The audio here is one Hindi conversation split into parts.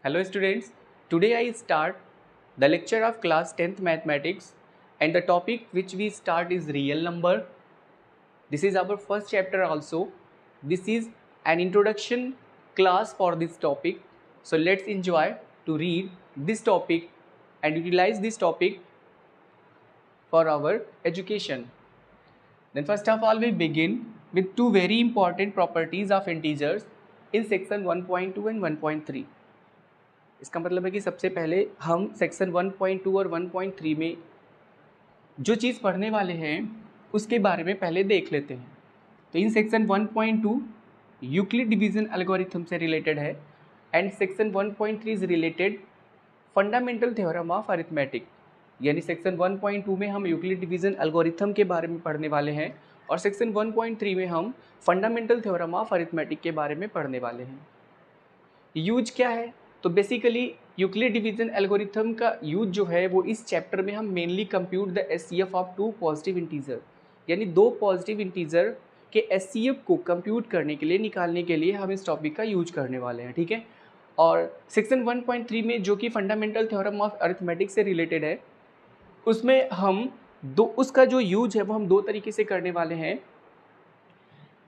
Hello students, today I start the lecture of class 10th mathematics and the topic which we start is real number. This is our first chapter also. This is an introduction class for this topic. So let's enjoy to read this topic and utilize this topic for our education. Then first of all we begin with two very important properties of integers in section 1.2 and 1.3. इसका मतलब है कि सबसे पहले हम सेक्शन 1.2 और 1.3 में जो चीज़ पढ़ने वाले हैं उसके बारे में पहले देख लेते हैं। तो in section 1.2 Euclid division algorithm से रिलेटेड है and section 1.3 is related fundamental theorem of arithmetic. यानी सेक्शन 1.2 में हम यूक्लिड डिवीजन एल्गोरिथम के बारे में पढ़ने वाले हैं और सेक्शन 1.3 में हम फंडामेंटल थ्योरम ऑफ अरिथमेटिक के बारे में पढ़ने वाले हैं। यूज क्या है? तो बेसिकली यूक्लिड डिवीजन एल्गोरिथम का यूज जो है वो इस चैप्टर में हम mainly compute the HCF of two positive integer, यानी दो पॉजिटिव इंटीजर के एचसीएफ को कंप्यूट करने के लिए निकालने के लिए हम इस टॉपिक का यूज करने वाले हैं। ठीक है। और सेक्शन 1.3 में जो कि फंडामेंटल थ्योरम ऑफ अरिथमेटिक से रिलेटेड है उसमें हम उसका जो यूज है वो हम दो तरीके से करने वाले हैं।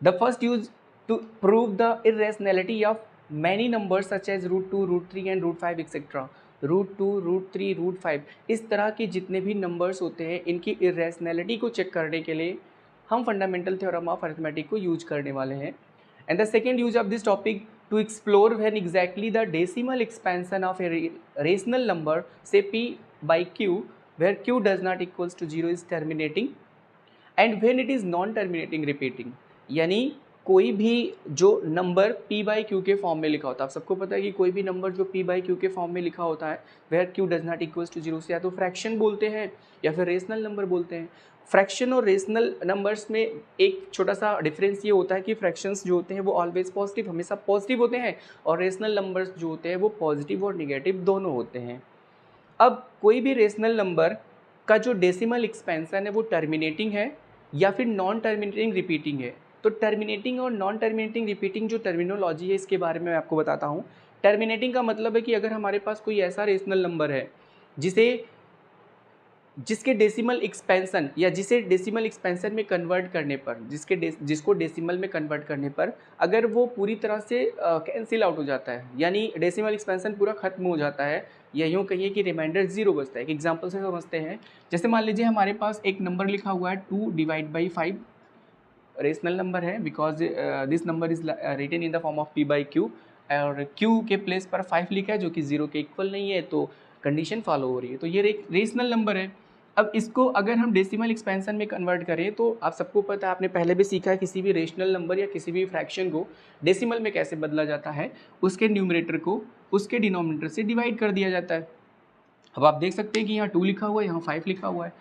The first use to prove the irrationality of many numbers such as √2, √3 and √5 etc. √2, √3, √5 इस तरह के जितने भी नंबर्स होते हैं इनकी इरेशनैलिटी को चेक करने के लिए हम फंडामेंटल थ्योरम ऑफ अरिथमेटिक को यूज करने वाले हैं। And the second use of this topic to explore when exactly the decimal expansion of a rational number से p by q where q does not equals to 0 is terminating and when it is non terminating repeating। यानी कोई भी जो नंबर p बाई क्यू के फॉर्म में लिखा होता है, आप सबको पता है कि कोई भी नंबर जो p बाई क्यू के फॉर्म में लिखा होता है where q does not equals to 0 से या तो फ्रैक्शन बोलते हैं या फिर रेशनल नंबर बोलते हैं। फ्रैक्शन और रेशनल नंबर्स में एक छोटा सा डिफरेंस ये होता है कि फ्रैक्शंस जो होते हैं वो ऑलवेज पॉजिटिव, हमेशा पॉजिटिव होते हैं और रेशनल नंबर्स जो होते हैं वो पॉजिटिव और निगेटिव दोनों होते हैं। अब कोई भी रेशनल नंबर का जो डेसिमल एक्सपेंशन है वो टर्मिनेटिंग है या फिर नॉन टर्मिनेटिंग रिपीटिंग है। तो टर्मिनेटिंग और नॉन टर्मिनेटिंग रिपीटिंग जो टर्मिनोलॉजी है इसके बारे में मैं आपको बताता हूँ। टर्मिनेटिंग का मतलब है कि अगर हमारे पास कोई ऐसा रेशनल नंबर है जिसके डेसिमल एक्सपेंशन या जिसे डेसिमल एक्सपेंशन में कन्वर्ट करने पर जिसको डेसिमल में कन्वर्ट करने पर अगर वो पूरी तरह से कैंसिल आउट हो जाता है, यानी डेसिमल एक्सपेंशन पूरा खत्म हो जाता है या यूँ कहिए कि रिमाइंडर 0 बचता है। एक एग्जाम्पल से समझते हैं। जैसे मान लीजिए हमारे पास एक नंबर लिखा हुआ है 2/5 रेशनल नंबर है because this number is written in the form of p by q और q के प्लेस पर 5 लिखा है जो कि 0 के इक्वल नहीं है, तो कंडीशन फॉलो हो रही है। तो ये रेशनल नंबर है। अब इसको अगर हम डेसिमल एक्सपेंशन में कन्वर्ट करें तो आप सबको पता है, आपने पहले भी सीखा है, किसी भी रेशनल नंबर या किसी भी फ्रैक्शन को डेसिमल में कैसे बदला जाता है। उसके न्यूमरेटर को उसके डिनोमिनेटर से डिवाइड कर दिया जाता है। अब आप देख सकते हैं कि यहाँ 2 लिखा हुआ है, यहाँ 5 लिखा हुआ है,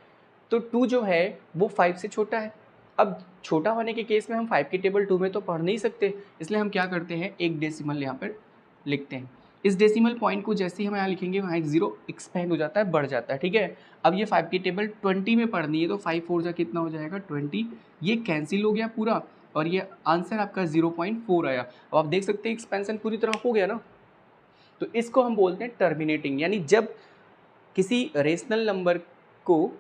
तो 2 जो है वो 5 से छोटा है। अब छोटा होने के केस में हम 5 की टेबल 2 में तो पढ़ नहीं सकते, इसलिए हम क्या करते हैं, एक डेसिमल यहाँ पर लिखते हैं। इस डेसिमल पॉइंट को जैसे ही हम यहाँ लिखेंगे वहाँ एक 0 एक्सपेंड हो जाता है, बढ़ जाता है। ठीक है। अब ये 5 की टेबल 20 में पढ़नी है तो 5 4 जा कितना हो जाएगा 20, ये कैंसिल हो गया पूरा और ये आंसर आपका 0.4 आया। अब आप देख सकते हैं एक्सपेंशन पूरी तरह हो गया ना। तो इसको हम बोलते हैं टर्मिनेटिंग, यानी जब किसी रेशनल नंबर को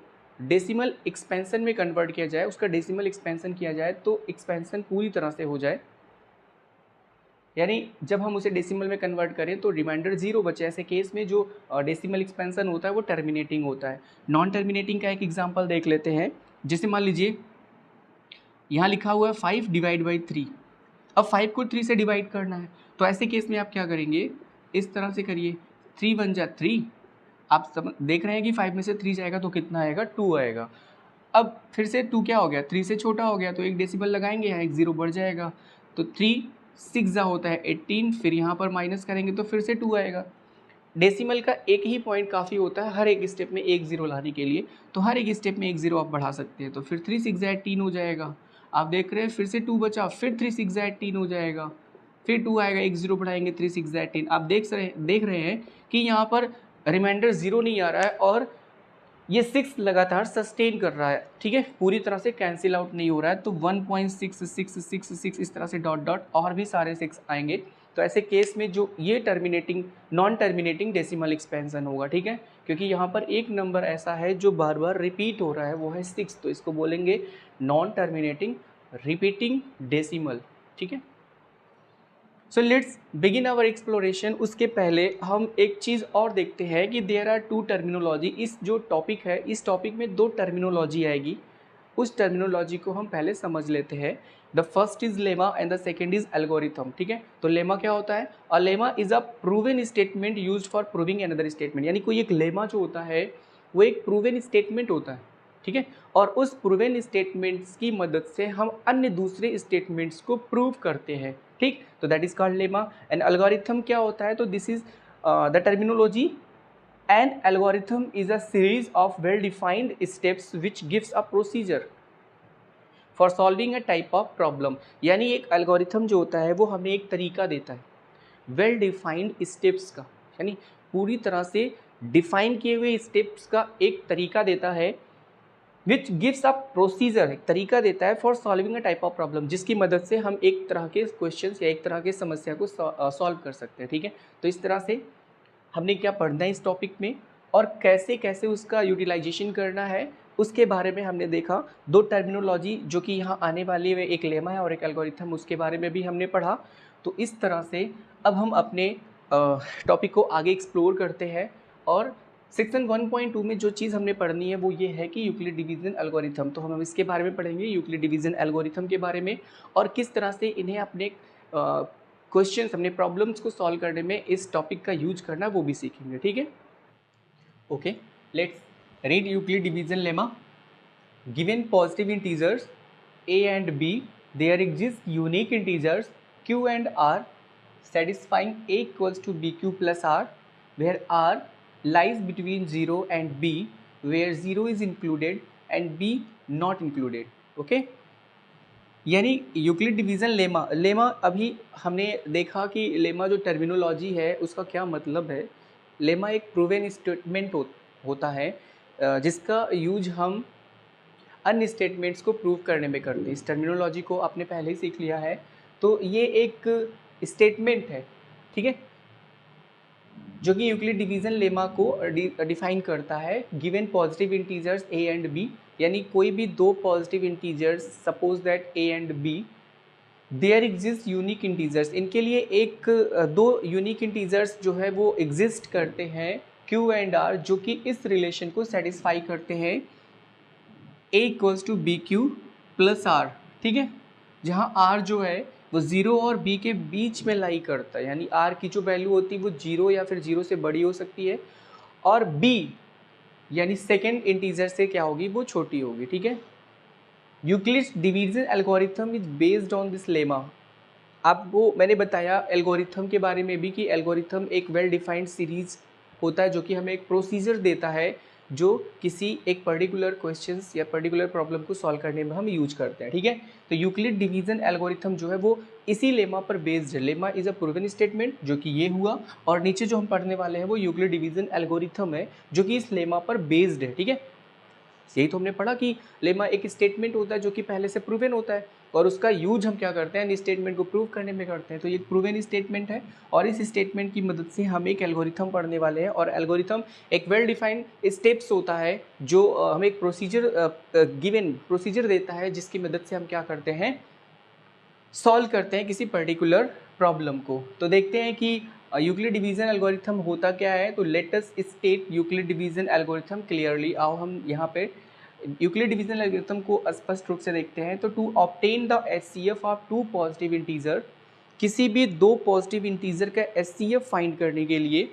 डेसिमल एक्सपेंशन में कन्वर्ट किया जाए, उसका डेसिमल एक्सपेंशन किया जाए तो एक्सपेंशन पूरी तरह से हो जाए, यानी जब हम उसे डेसिमल में कन्वर्ट करें तो रिमाइंडर 0 बचे। ऐसे केस में जो डेसिमल एक्सपेंशन होता है वो टर्मिनेटिंग होता है। नॉन टर्मिनेटिंग का एक एग्जांपल देख लेते हैं। जैसे मान लीजिए यहाँ लिखा हुआ है 5/3। अब 5 को 3 से डिवाइड करना है, तो ऐसे केस में आप क्या करेंगे, इस तरह से करिए, 3 1 जा 3। आप देख रहे हैं कि 5 में से 3 जाएगा तो कितना आएगा, 2 आएगा। अब फिर से 2 क्या हो गया, 3 से छोटा हो गया, तो एक डेसिमल लगाएंगे, यहाँ एक 0 बढ़ जाएगा, तो 3 6 जा होता है 18, फिर यहाँ पर माइनस करेंगे तो फिर से 2 आएगा। डेसिमल का एक ही पॉइंट काफ़ी होता है हर एक स्टेप में एक 0 लाने के लिए, तो हर एक स्टेप में एक 0 आप बढ़ा सकते हैं। तो फिर 3 6 जा 18 हो जाएगा। आप देख रहे हैं फिर से 2 बचा, फिर 3 6 जा 18 हो जाएगा, फिर 2 आएगा, एक 0 बढ़ाएंगे, 3 6 जा 18। आप देख रहे हैं कि यहाँ पर रिमाइंडर 0 नहीं आ रहा है और ये 6 लगातार सस्टेन कर रहा है। ठीक है, पूरी तरह से कैंसिल आउट नहीं हो रहा है। तो 1.6666 इस तरह से डॉट डॉट और भी सारे 6 आएंगे तो ऐसे केस में जो ये terminating non terminating decimal expansion होगा, ठीक है, क्योंकि यहाँ पर एक नंबर ऐसा है जो बार बार रिपीट हो रहा है, वो है 6, तो इसको बोलेंगे नॉन टर्मिनेटिंग रिपीटिंग डेसिमल, ठीक है। So let's begin our exploration. उसके पहले हम एक चीज़ और देखते हैं कि देयर आर टू टर्मिनोलॉजी। इस जो टॉपिक है, इस टॉपिक में दो टर्मिनोलॉजी आएगी, उस टर्मिनोलॉजी को हम पहले समझ लेते हैं। The first is lemma and the second is algorithm, ठीक है। तो लेमा क्या होता है? A lemma is a proven statement used for proving another statement, यानी कोई एक लेमा जो होता है वो एक प्रूवन स्टेटमेंट होता है, ठीक है, और उस प्रूवन स्टेटमेंट्स की मदद से हम अन्य दूसरे स्टेटमेंट्स को प्रूव करते हैं, ठीक। तो that is called lemma. And algorithm क्या होता है? तो this is the terminology. An algorithm is a series of well-defined steps which gives a procedure for solving a type of problem। यानी एक एल्गोरिथम जो होता है वो हमें एक तरीका देता है वेल डिफाइंड स्टेप्स का, यानी पूरी तरह से डिफाइन किए हुए स्टेप्स का एक तरीका देता है, विच गिव्स अ प्रोसीजर, एक तरीका देता है for solving a type of problem, जिसकी मदद से हम एक तरह के क्वेश्चन या एक तरह के समस्या को सॉल्व कर सकते हैं, ठीक है। तो इस तरह से हमने क्या पढ़ना है इस टॉपिक में और कैसे कैसे उसका यूटिलाइजेशन करना है उसके बारे में हमने देखा। दो टर्मिनोलॉजी जो कि यहाँ आने वाली है, एक लेमा है और एक एल्गोरिथम, उसके बारे में भी हमने पढ़ा। तो इस तरह से अब हम अपने टॉपिक को आगे एक्सप्लोर करते हैं और सेक्शन 1.2 में जो चीज़ हमने पढ़नी है वो ये है कि यूक्लिड डिवीजन एल्गोरिथम। तो हम इसके बारे में पढ़ेंगे, यूक्लिड डिवीजन एल्गोरिथम के बारे में, और किस तरह से इन्हें अपने क्वेश्चन, अपने प्रॉब्लम्स को सॉल्व करने में इस टॉपिक का यूज करना वो भी सीखेंगे, ठीक है। Okay, let's read Euclid division lemma. Given positive integers a and b, there exist unique integers q and r satisfying a equals to bq plus r, where r lies between 0 and b, where 0 is included and b not included, okay। यानी यूक्लिड डिवीज़न लेमा, लेमा अभी हमने देखा कि लेमा जो टर्मिनोलॉजी है उसका क्या मतलब है। लेमा एक प्रूवन स्टेटमेंट होता है जिसका यूज हम अन्य स्टेटमेंट्स को प्रूव करने में करते हैं। इस टर्मिनोलॉजी को आपने पहले ही सीख लिया है। तो ये एक स्टेटमेंट है, ठीक है, जो कि यूक्लिड डिवीजन लेमा को डिफाइन करता है। Given positive integers a and b, यानी कोई भी दो positive integers, suppose that a and b, there exist unique integers, इनके लिए एक दो यूनिक इंटीजर्स जो है वो एग्जिस्ट करते हैं q एंड r, जो कि इस रिलेशन को सेटिस्फाई करते हैं a equals to b q plus r, ठीक है, जहाँ r जो है वो 0 और b के बीच में लाई करता है, यानी r की जो वैल्यू होती है वो 0 या फिर 0 से बड़ी हो सकती है, और b यानी सेकेंड इंटीजर से क्या होगी, वो छोटी होगी, ठीक है। Euclid's division algorithm is based on this lemma. आपको मैंने बताया एल्गोरिथम के बारे में भी कि एल्गोरिथम एक वेल डिफाइंड सीरीज होता है जो कि हमें एक प्रोसीजर देता है जो किसी एक पर्टिकुलर क्वेश्चंस या पर्टिकुलर प्रॉब्लम को सॉल्व करने में हम यूज करते हैं, ठीक है। तो यूक्लिड डिवीजन एल्गोरिथम जो है वो इसी लेमा पर बेस्ड है। Lemma is a proven statement, जो कि ये हुआ, और नीचे जो हम पढ़ने वाले हैं वो यूक्लिड डिवीजन एल्गोरिथम है जो कि इस लेमा पर बेस्ड है, ठीक है। यही तो हमने पढ़ा कि लेमा एक स्टेटमेंट होता है जो कि पहले से प्रूवन होता है, और उसका यूज हम क्या करते हैं, स्टेटमेंट को प्रूव करने में करते हैं। तो ये प्रूवन स्टेटमेंट है, और इस स्टेटमेंट की मदद से हम एक एल्गोरिथम पढ़ने वाले हैं। और एल्गोरिथम एक वेल डिफाइंड स्टेप्स होता है जो हमें एक प्रोसीजर गिवन प्रोसीजर देता है, जिसकी मदद से हम क्या करते हैं, सॉल्व करते हैं किसी पर्टिकुलर प्रॉब्लम को। तो देखते हैं कि यूक्लिड डिवीजन एल्गोरिथम होता क्या है। तो let us state Euclid division algorithm clearly. आओ हम यहाँ पे यूक्लिड डिवीजन एल्गोरिथम को स्पष्ट रूप से देखते हैं। तो to obtain the HCF of two positive integer, किसी भी दो पॉजिटिव इंटीजर का एचसीएफ फाइंड करने के लिए,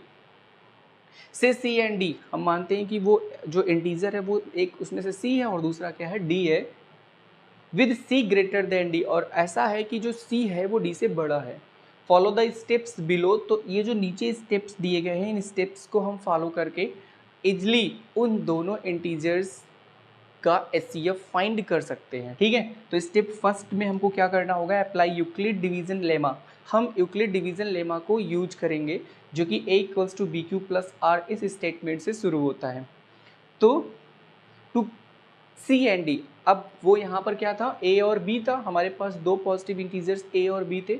से सी एंड डी, हम मानते हैं कि वो जो इंटीजर है वो एक उसमें से सी है और दूसरा क्या है, डी है, with c greater than d, और ऐसा है कि जो सी है वो डी से बड़ा है। फॉलो द स्टेप्स बिलो, तो ये जो नीचे स्टेप्स दिए गए हैं इन स्टेप्स को हम फॉलो करके इजली उन दोनों इंटीजर्स का एचसीएफ फाइंड कर सकते हैं, ठीक है। तो स्टेप फर्स्ट में हमको क्या करना होगा, अप्लाई यूक्लिड डिवीजन लेमा। हम यूक्लिड डिवीजन लेमा को यूज करेंगे जो कि a equals to b q plus r इस स्टेटमेंट से शुरू होता है। तो टू सी एंड डी, अब वो यहाँ पर क्या था, a और b था, हमारे पास दो पॉजिटिव इंटीजर्स a और b थे,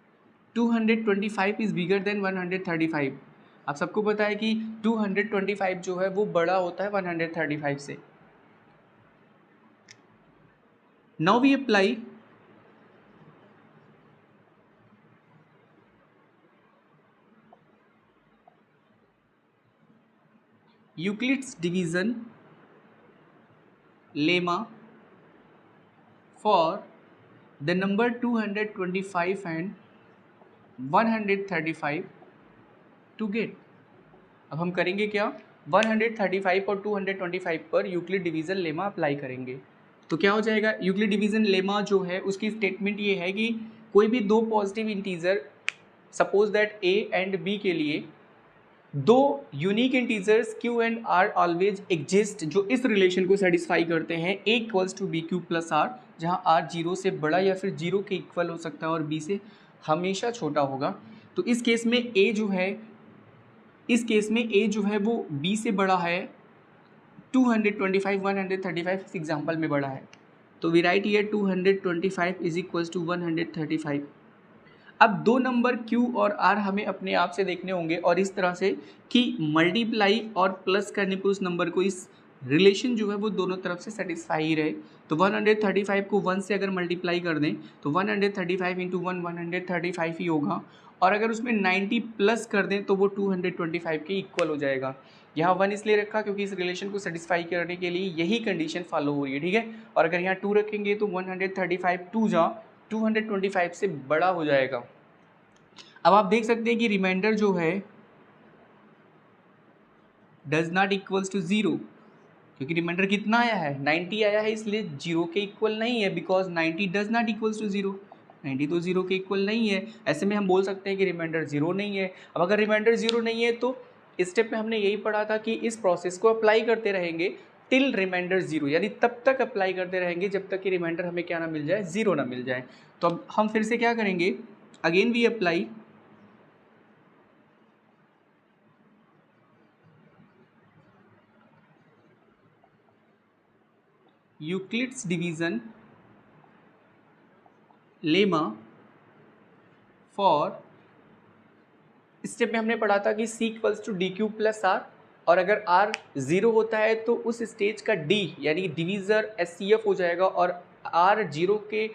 225 इज बिगर देन 135। आप सबको पता है कि 225 जो है वो बड़ा होता है 135 से। Now we apply Euclid's division lemma for the number 225 and 135 to get। अब हम करेंगे क्या, 135 और 225 पर यूक्लिड डिवीजन लेमा अप्लाई करेंगे। तो क्या हो जाएगा, यूक्लिड डिवीजन लेमा जो है उसकी स्टेटमेंट ये है कि कोई भी दो positive integer, suppose that a and b के लिए दो unique integers q and r always exist जो इस रिलेशन को सेटिस्फाई करते हैं, a equals to b q plus r, जहाँ r 0 से बड़ा या फिर 0 के इक्वल हो सकता है और b से हमेशा छोटा होगा। तो इस केस में a जो है, इस केस में a जो है वो b से बड़ा है 225 135 इस एग्जाम्पल में बड़ा है। तो we write here 225 is equals to 135। अब दो नंबर q और r हमें अपने आप से देखने होंगे और इस तरह से कि मल्टीप्लाई और प्लस करने पर उस नंबर को, इस रिलेशन जो है वो दोनों तरफ से सेटिस्फाई ही रहे। तो 135 को 1 से अगर मल्टीप्लाई कर दें तो 135 इंटू 1 135 ही होगा, और अगर उसमें 90 प्लस कर दें तो वो 225 के इक्वल हो जाएगा। यहाँ 1 इसलिए रखा क्योंकि इस रिलेशन को सेटिस्फाई करने के लिए यही कंडीशन फॉलो हो रही है, ठीक है। और अगर यहाँ 2 रखेंगे तो 135 2 जा 225 से बड़ा हो जाएगा। अब आप देख सकते हैं कि रिमाइंडर जो है डज नॉट इक्वल्स टू 0, क्योंकि रिमाइंडर कितना आया है 90 आया है, इसलिए 0 के इक्वल नहीं है, because 90 does not equals to 0, 90 तो 0 के इक्वल नहीं है। ऐसे में हम बोल सकते हैं कि रिमाइंडर 0 नहीं है। अब अगर रिमाइंडर 0 नहीं है तो इस स्टेप में हमने यही पढ़ा था कि इस प्रोसेस को अप्लाई करते रहेंगे टिल रिमाइंडर 0, यानी तब तक अप्लाई करते रहेंगे जब तक कि रिमाइंडर हमें क्या ना मिल जाए, 0 ना मिल जाए। तो अब हम फिर से क्या करेंगे, again we apply Euclid's division lemma for, step में हमने पढ़ा था कि c equals to d q plus r, और अगर r 0 होता है तो उस स्टेज का d यानी डिवीजर SCF हो जाएगा, और r 0 के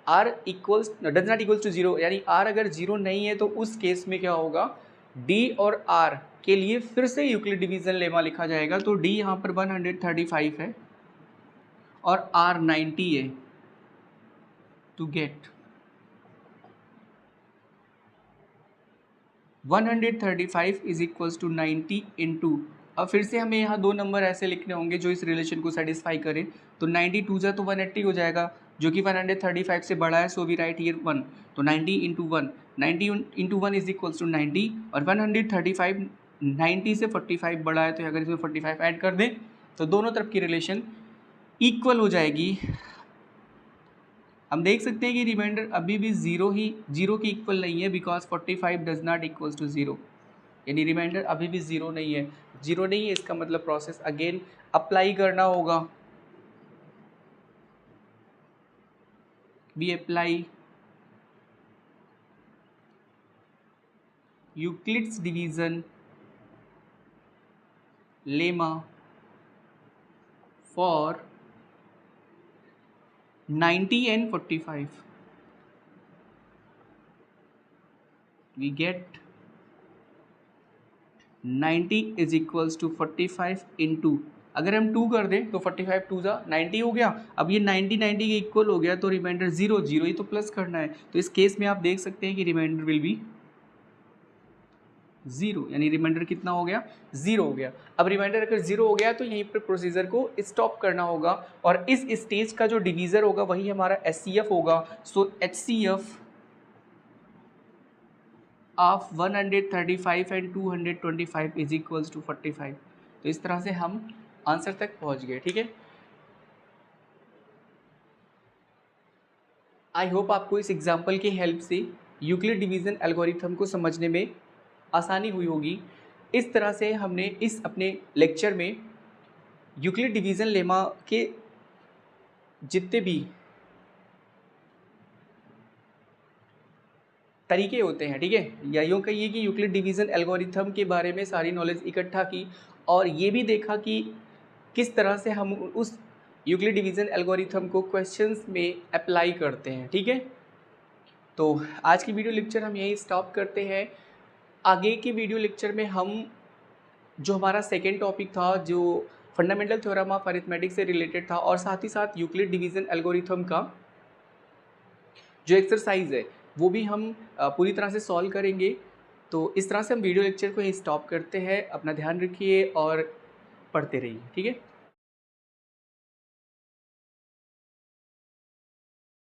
r equals does not equals to 0 यानी r अगर 0 नहीं है तो उस केस में क्या होगा, d और r के लिए फिर से यूक्लिड डिवीजन लेमा लिखा जाएगा। तो d यहाँ पर 135 है और r 90 है। To get 135 is equals to 90 into, अब फिर से हमें यहाँ दो नंबर ऐसे लिखने होंगे जो इस रिलेशन को सेटिस्फाई करें। तो 90 टू जा तो 180 हो जाएगा, जो कि 135 से बड़ा है, सो वी राइट हियर 1। तो 90 into 1, 90 into 1 is equals to 90, और 135 90 से 45 बड़ा है, तो अगर इसमें 45 ऐड कर दें तो दोनों तरफ की रिलेशन इक्वल हो जाएगी। हम देख सकते हैं कि रिमाइंडर अभी भी 0 के इक्वल नहीं है, because 45 does not equals to 0, यानी रिमाइंडर अभी भी 0 नहीं है। 0 नहीं है इसका मतलब प्रोसेस अगेन अप्लाई करना होगा। We apply Euclid's division lemma for 90 and 45, we get 90 is equals to 45 into, अगर हम 2 कर दें तो 45 2 जा 90 हो गया। अब ये 90 90 के इक्वल हो गया, तो रिमाइंडर 0 0 ही तो प्लस करना है। तो इस केस में आप देख सकते हैं कि रिमाइंडर विल बी 0, यानी रिमाइंडर कितना हो गया, 0 हो गया। अब रिमाइंडर अगर 0 हो गया तो यहीं पर प्रोसीजर को स्टॉप करना होगा, और इस स्टेज का जो डिवीजर होगा वही हमारा SCF होगा। So HCF of 135 and 225 is equals to 45। तो इस तरह से हम आंसर तक पहुंच गए, ठीक है। आई होप आपको इस एग्जाम्पल की हेल्प से यूक्लिड डिवीजन एल्गोरिथम को समझने में आसानी हुई होगी। इस तरह से हमने इस अपने लेक्चर में यूक्लिड डिवीजन लेमा के जितने भी तरीके होते हैं, ठीक है। या यूँ कहिए कि यूक्लिड डिवीज़न एल्गोरिथम के बारे में सारी नॉलेज इकट्ठा की और ये भी देखा कि किस तरह से हम उस यूक्लिड डिवीज़न एल्गोरिथम को क्वेश्चंस में अप्लाई करते हैं, ठीक है। तो आज की वीडियो लेक्चर हम यहीं स्टॉप करते हैं। आगे की वीडियो लेक्चर में हम जो हमारा सेकेंड टॉपिक था, जो फंडामेंटल थ्योरम ऑफ अरिथमेटिक से रिलेटेड था और साथ ही साथ यूक्लिड डिवीज़न एल्गोरिथम का जो एक्सरसाइज है वो भी हम पूरी तरह से सॉल्व करेंगे। तो इस तरह से हम वीडियो लेक्चर को ही स्टॉप करते हैं। अपना ध्यान रखिए और पढ़ते रहिए, ठीक है।